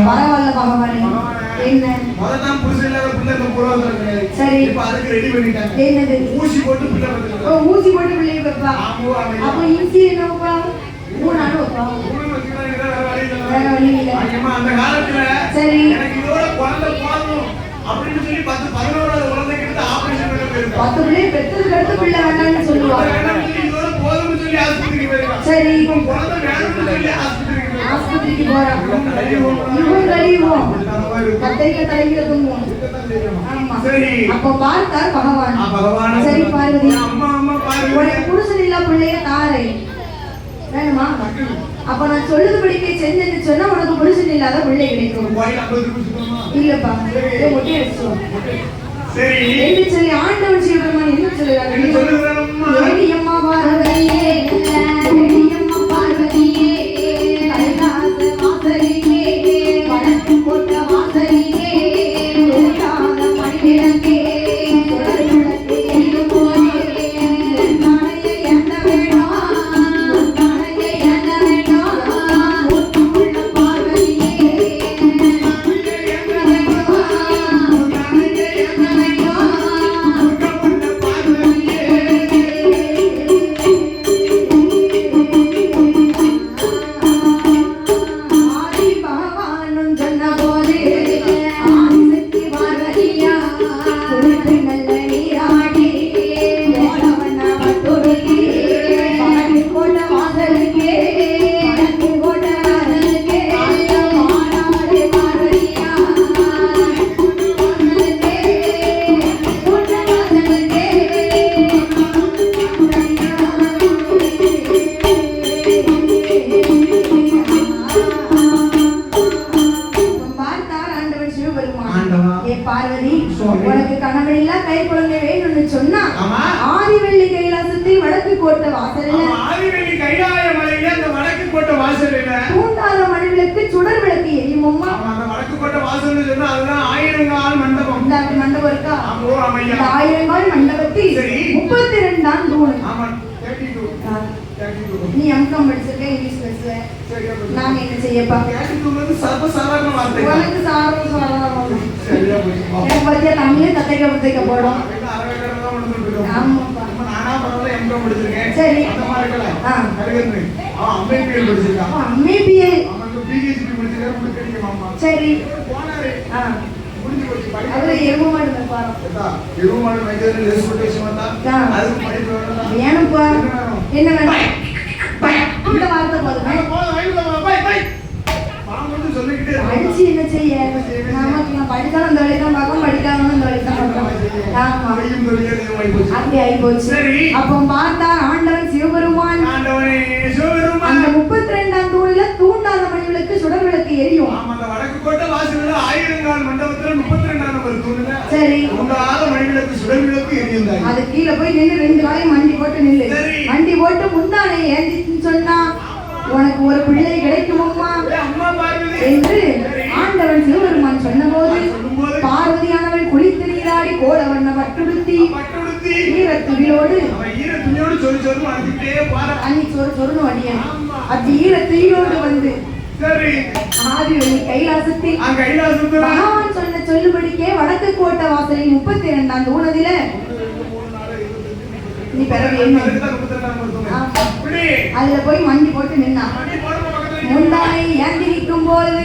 பரவாயில்ல பகவானே. என்ன முதல்ல புருஷன் இல்லாத பிள்ளை இந்த பூர்வத்துல கிடையாது. சரி, இப்ப அதுக்கு ரெடி பண்ணிட்டாங்க. என்னது? ஊசி போட்டு பிள்ளை வந்துருக்கு. ஓ, ஊசி போட்டு பிள்ளை வைப்பா. அப்ப இன்சி என்னப்பா? மூணானு வைப்பா. மூணு வச்சிருக்காங்க, வேற வழி இல்ல. அம்மா அந்த காலத்துல சரி, எனக்கு இதோட குழந்தை போதும் அப்படின்னு சொல்லி 10-11 குழந்தை கிட்ட ஆபரேஷன் பண்ண போயிருக்கோம். 10 பிள்ளை பெற்றதுக்கு அடுத்து பிள்ளை வேண்டாம்னு சொல்லுவாங்க. இதோட போதும்னு சொல்லி ஆஸ்பத்திரிக்கு போயிருக்கோம். சரி, குழந்தை வேணும்னு சொல்லி ஆஸ்பத்திரிக்கு போறான். இவன் கழிவோம், கத்தைக்க தலையில தூங்குவோம். ஆமா, அப்ப பார்த்தார் பகவான். சரி பார்வதி, உனக்கு புருஷன் இல்ல பிள்ளைய தாரை வேணுமா? அப்ப நான் சொல்லுபடிக்கே செஞ்சேன்னு சொன்னா உனக்கு புருஷன் இல்லாத பிள்ளை கிடைக்கும். இல்லப்பா, ஒட்டி அடிச்சோம் என்று சொல்லி ஆண்டவன் சிவபெருமான் என்ன சொல்லுறாங்க? அம்மா பார்வதியே, அம்மா பார்வதியே, கைலாச வாசலிலே வடக்கு போட்ட வாசலிலே ஓடாத மணிவிளக்கே தொடர்புடத்தே எங்கும் போதே நாளைய எண்ண வேண்டாம், நாளைய எண்ண வேண்டாம், உள்ள பார்வதியே பார்வதி, உனக்கு கணவன் இல்ல கை குழந்தை வேணும்னு சொன்னா ஆதிவெள்ளி கைலாசத்தில் வடக்கு கோட்டை வாசல்ல, ஆதிவெள்ளி கைலாய மலையில அந்த வடக்கு கோட்டை வாசல்ல தூண்டாத மணிவிளக்கு சுடர் விளக்கு எரியுமம்மா. அந்த வடக்கு கோட்டை வாசல்னு சொன்னா அதுதான் ஆயிரங்கால் மண்டபம். இந்த மண்டபம் இருக்கா? ஆமா ஆமையா. இந்த ஆயிரங்கால் மண்டபத்தில் 32 ஆம் தூண். ஆமா 32. நீ எம்காம் படிச்சிருக்க, இங்கிலீஷ் பேசுவ, நான் என்ன செய்யப்பா? 32 வந்து சர்வ சாதாரண வார்த்தை. உனக்கு சாதாரண சரியா போச்சு. எனக்கு பத்தியா தமிழே தத்தைக்க போடும். ஆமாப்பா, நானா பரவாயில்ல எம்காம் படிச்சிருக்கேன். சரி, அந்த மாதிரி இருக்கல. கருகன்னு அம்மைபிஎல் படிச்சிருக்கான். அம்மைபிஎல் அவனுக்கு பிஹெச்டி படிச்சிருக்காரு. உங்களுக்கு தெரியுமா? அம்மா சரி போனாரு. முடிஞ்சு போச்சு. அதுல எருமாடு பாரம் ஏதா எருமாடு வைக்கிறதுல ரெஸ்பெக்டேஷன் வந்தா அதுக்கு படிப்பு வேணும்னா வேணும்ப்பா. என்ன வேணும்? இந்த வார்த்தை போதும். படிச்சு என்ன செய்ய? நான் படித்தாலும் இந்த வழி தான் பார்க்க, படிக்காமலும் இந்த வழி தான் அப்படி ஆகி போச்சு. அப்போ பார்த்தா ஆண்டவன் சிவபெருமான் அந்த 32ஆம் தூணில தூண்டாத மணிவிளக்கு சுடர் விளக்கு எரியும். வடக்கு கோட்டை வாசல்ல ஆயிரங்கால் மண்டபத்துல 32ஆம் நம்பர் தூணுல சரி தூண்டாத மணிவிளக்கு சுடர் விளக்கு எரியும். அது கீழே போய் நின்று 2 காலையும் மண்டி போட்டு நில்லு. மண்டி போட்டு முந்தானை ஏந்தின்னு சொன்னா உனக்கு ஒரு பிள்ளை கிடைக்குமம்மா என்று ஆண்டவன் சிவபெருமான் சொன்னபோது பார்வதியானவள் குளித்து நீராடி கோலவண்ண பட்டுடுத்தி ஈரத்துவியோடு சொருணு அடியன் அப்படி ஈரத்துவியோடு வந்து ஆதிவெள்ளி கைலாசத்தில் பகவான் சொன்ன சொல்லுபடிக்கே வடக்கு கோட்டை வாசலில் 32ஆம் தூணதில நீ பிறகு அதுல போய் மண்டி போட்டு நின்னா முந்தானை ஏந்தி நிற்கும் போது